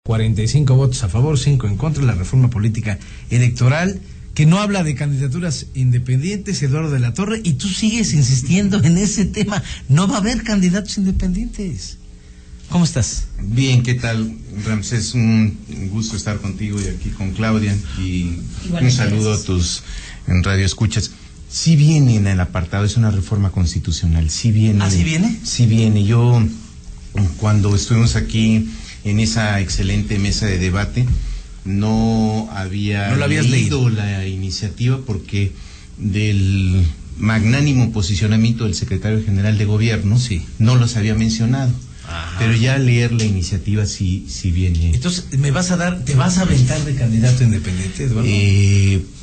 45 votos a favor, 5 en contra de la reforma política electoral, que no habla de candidaturas independientes, Eduardo de la Torre, y tú sigues insistiendo en ese tema. No va a haber candidatos independientes. ¿Cómo estás? Bien, ¿qué tal, Ramsés? Un gusto estar contigo y aquí con Claudia, y un saludo a tus radioescuchas. Sí viene en el apartado, es una reforma constitucional, sí viene. ¿Ah, sí viene? Sí viene. Yo, cuando estuvimos aquí en esa excelente mesa de debate, no había leído la iniciativa porque del magnánimo posicionamiento del secretario general de gobierno, sí, no los había mencionado. Ajá. Pero ya leer la iniciativa sí viene. Entonces, ¿te vas a aventar de candidato independiente, Eduardo?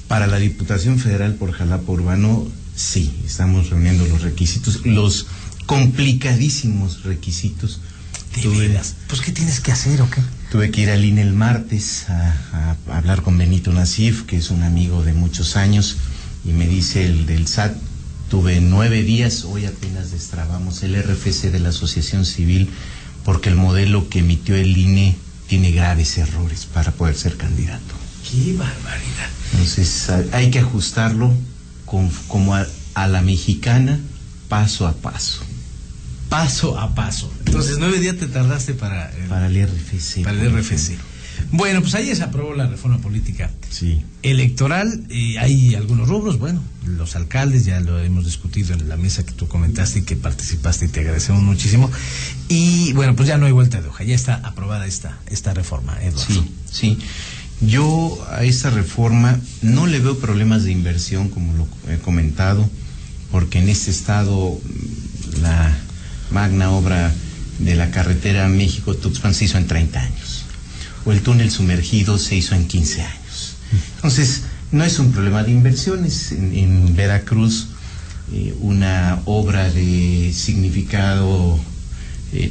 Para la Diputación Federal por Jalapa Urbano, sí, estamos reuniendo los requisitos, los complicadísimos requisitos. Pues, ¿qué tienes que hacer o qué? Tuve que ir al INE el martes a hablar con Benito Nasif, que es un amigo de muchos años, y me dice el del SAT, tuve 9 días, hoy apenas destrabamos el RFC de la Asociación Civil, porque el modelo que emitió el INE tiene graves errores para poder ser candidato. ¡Qué barbaridad! Entonces hay que ajustarlo como a la mexicana, paso a paso. Paso a paso. Entonces, 9 días te tardaste para el RFC. Para el RFC. Bueno, pues ahí se aprobó la reforma política electoral. Hay algunos rubros, bueno, los alcaldes, ya lo hemos discutido en la mesa que tú comentaste y que participaste, y te agradecemos muchísimo. Y bueno, pues ya no hay vuelta de hoja, ya está aprobada esta reforma, Eduardo. Sí. Yo a esta reforma no le veo problemas de inversión, como lo he comentado, porque en este estado la magna obra de la carretera México-Tuxpan se hizo en 30 años, o el túnel sumergido se hizo en 15 años. Entonces, no es un problema de inversiones. En Veracruz, una obra de significado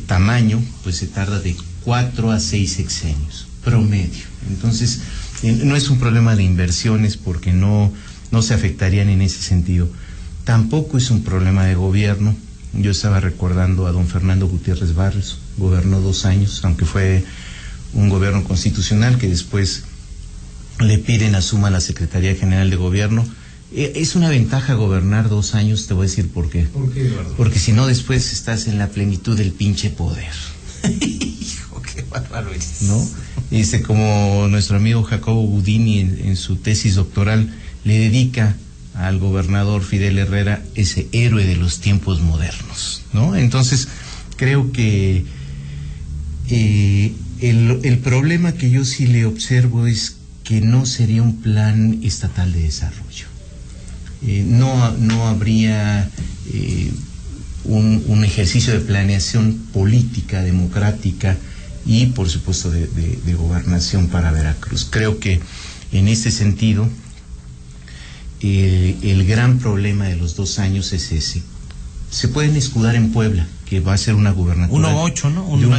tamaño, pues se tarda de 4 a 6 sexenios, promedio. Entonces, no es un problema de inversiones porque no se afectarían en ese sentido. Tampoco es un problema de gobierno. Yo estaba recordando a don Fernando Gutiérrez Barrios, gobernó 2 años, aunque fue un gobierno constitucional que después le piden asuma la Secretaría General de Gobierno. Es una ventaja gobernar 2 años, te voy a decir por qué. ¿Por qué, Eduardo? Porque si no, después estás en la plenitud del pinche poder. Hijo, qué bárbaro eres. ¿No? Como nuestro amigo Jacobo Budini en su tesis doctoral le dedica al gobernador Fidel Herrera, ese héroe de los tiempos modernos, ¿no? Entonces, creo que el problema que yo sí le observo es que no sería un plan estatal de desarrollo. No habría un ejercicio de planeación política, democrática y, por supuesto, de gobernación para Veracruz. Creo que en este sentido el gran problema de los 2 años es ese. Se pueden escudar en Puebla, que va a ser una gubernatura 1-8, ¿no? Un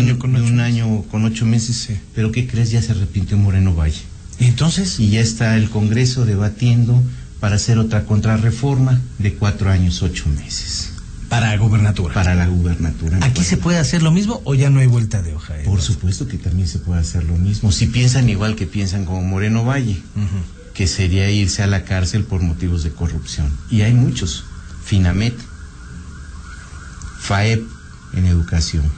año con 8 meses. Sí. Pero ¿qué crees? Ya se arrepintió Moreno Valle. ¿Y entonces? Y ya está el Congreso debatiendo para hacer otra contrarreforma de 4 años, 8 meses. Para la gubernatura. Para la gubernatura. ¿Aquí se puede hacer lo mismo o ya no hay vuelta de hoja? Por supuesto que también se puede hacer lo mismo. Si piensan igual que piensan como Moreno Valle, que sería irse a la cárcel por motivos de corrupción. Y hay muchos. Finamet, FAEP en educación,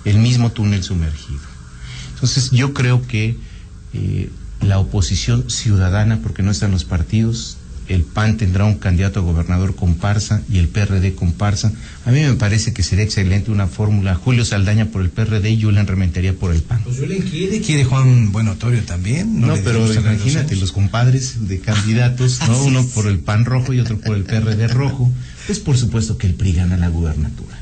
el mismo túnel sumergido. Entonces yo creo que la oposición ciudadana, porque no están los partidos, el PAN tendrá un candidato a gobernador comparsa y el PRD comparsa. A mí me parece que sería excelente una fórmula: Julio Saldaña por el PRD y Julen Rementería por el PAN. Pues Julen quiere Juan Buenotorio también. No, pero imagínate los compadres de candidatos, ¿no? Uno por el PAN rojo y otro por el PRD rojo. Pues por supuesto que el PRI gana la gubernatura,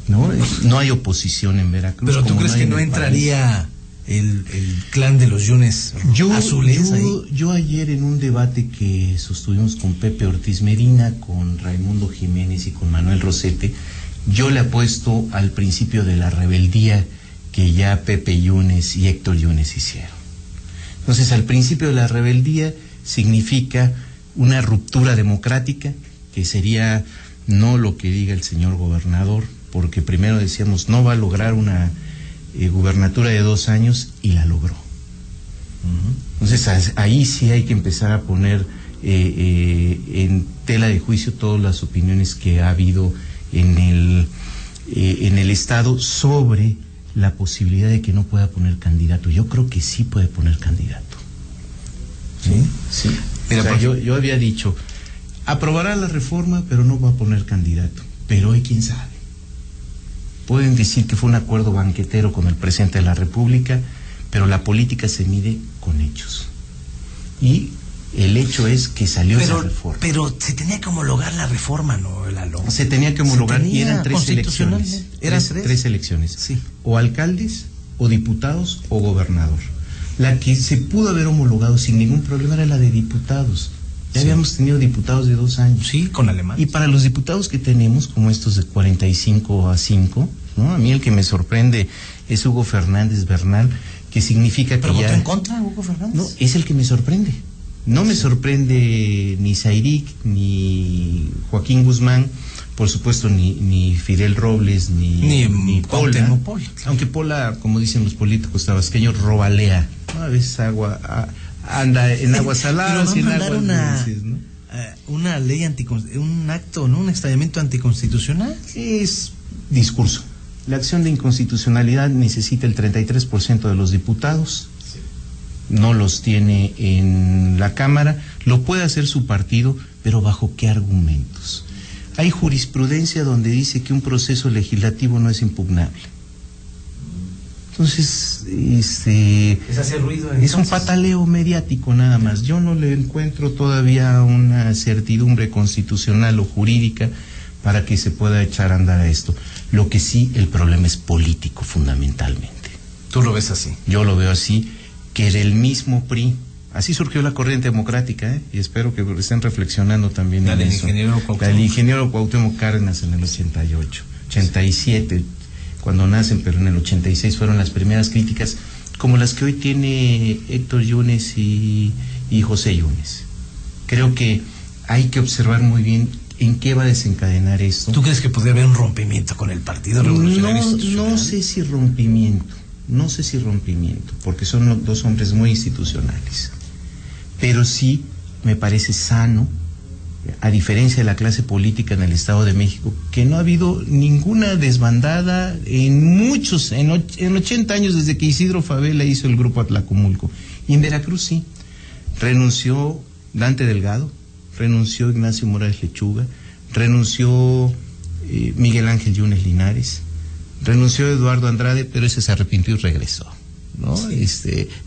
¿no? No hay oposición en Veracruz. Pero ¿tú crees que no entraría el clan de los Yunes azules ahí? Yo ayer, en un debate que sostuvimos con Pepe Ortiz Medina, con Raimundo Jiménez y con Manuel Rosete, yo le apuesto al principio de la rebeldía que ya Pepe Yunes y Héctor Yunes hicieron. Entonces, al principio de la rebeldía significa una ruptura democrática, que sería no lo que diga el señor gobernador, porque primero decíamos no va a lograr una gubernatura de 2 años y la logró. Entonces ahí sí hay que empezar a poner en tela de juicio todas las opiniones que ha habido en el Estado sobre la posibilidad de que no pueda poner candidato. Yo creo que sí puede poner candidato. Sí. Mira, o sea, yo había dicho, aprobará la reforma, pero no va a poner candidato. Pero hoy quién sabe. Pueden decir que fue un acuerdo banquetero con el presidente de la República, pero la política se mide con hechos. Y el hecho es que salió esa reforma. Pero se tenía que homologar la reforma, ¿no, Lalo? Se tenía que homologar y eran 3 elecciones. Eran 3 elecciones. Sí. O alcaldes, o diputados, o gobernador. La que se pudo haber homologado sin ningún problema era la de diputados. Ya habíamos tenido diputados de 2 años. Sí, con Alemán. Y para los diputados que tenemos, como estos de 45-5, ¿no? A mí el que me sorprende es Hugo Fernández Bernal, que significa que ¿pero ya... votó en contra, Hugo Fernández? No, es el que me sorprende. No me sorprende ni Zairik, ni Joaquín Guzmán, por supuesto ni Fidel Robles, ni Pola. Aunque Pola, como dicen los políticos tabasqueños, robalea, ¿no? A veces anda en aguas saladas y en aguas dulces, ¿no? Una ley un acto, ¿no? Un extrañamiento anticonstitucional. Es discurso. La acción de inconstitucionalidad necesita el 33% de los diputados. No los tiene en la Cámara, lo puede hacer su partido, pero ¿bajo qué argumentos? Hay jurisprudencia donde dice que un proceso legislativo no es impugnable. Entonces, ¿es hacer ruido, entonces? Es un pataleo mediático nada más. Yo no le encuentro todavía una certidumbre constitucional o jurídica para que se pueda echar a andar a esto. Lo que sí, el problema es político fundamentalmente. ¿Tú lo ves así? Yo lo veo así, que del mismo PRI, así surgió la corriente democrática, y espero que estén reflexionando también en eso. La del ingeniero Cuauhtémoc Cárdenas en el 88, 87, cuando nacen, pero en el 86 fueron las primeras críticas, como las que hoy tiene Héctor Yunes y José Yunes. Creo que hay que observar muy bien en qué va a desencadenar esto. ¿Tú crees que podría haber un rompimiento con el Partido Revolucionario Institucional? No sé si rompimiento, porque son 2 hombres muy institucionales. Pero sí me parece sano, a diferencia de la clase política en el Estado de México, que no ha habido ninguna desbandada en 80 años desde que Isidro Fabela hizo el Grupo Atlacomulco. Y en Veracruz sí, renunció Dante Delgado, renunció Ignacio Morales Lechuga, renunció Miguel Ángel Yunes Linares, renunció Eduardo Andrade, pero ese se arrepintió y regresó, ¿no? Sí.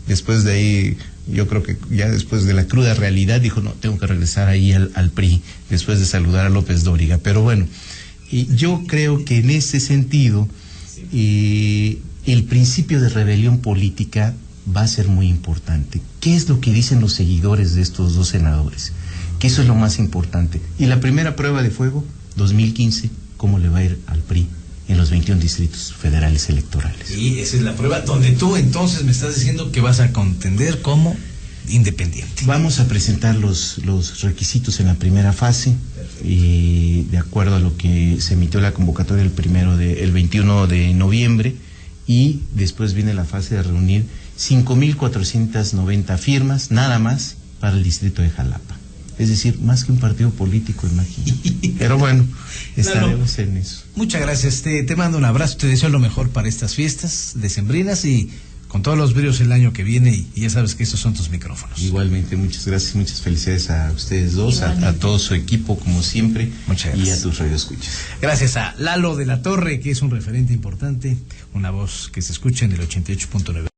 Después de ahí, yo creo que ya después de la cruda realidad dijo, no, tengo que regresar ahí al PRI, después de saludar a López Dóriga. Pero bueno, yo creo que en ese sentido, el principio de rebelión política va a ser muy importante. ¿Qué es lo que dicen los seguidores de estos 2 senadores? Que eso es lo más importante. Y la primera prueba de fuego, 2015, ¿cómo le va a ir al PRI en los 21 distritos federales electorales? Y esa es la prueba donde tú entonces me estás diciendo que vas a contender como independiente. Vamos a presentar los requisitos en la primera fase, y de acuerdo a lo que se emitió la convocatoria el 21 de noviembre, y después viene la fase de reunir 5,490 firmas, nada más, para el distrito de Jalapa. Es decir, más que un partido político, imagínate. Pero bueno, estaremos en eso. Muchas gracias, te mando un abrazo, te deseo lo mejor para estas fiestas decembrinas y con todos los bríos el año que viene, y ya sabes que estos son tus micrófonos. Igualmente, muchas gracias, muchas felicidades a ustedes dos, a todo su equipo como siempre, muchas gracias. Y a tus radioescuchas. Gracias a Lalo de la Torre, que es un referente importante, una voz que se escucha en el 88.9.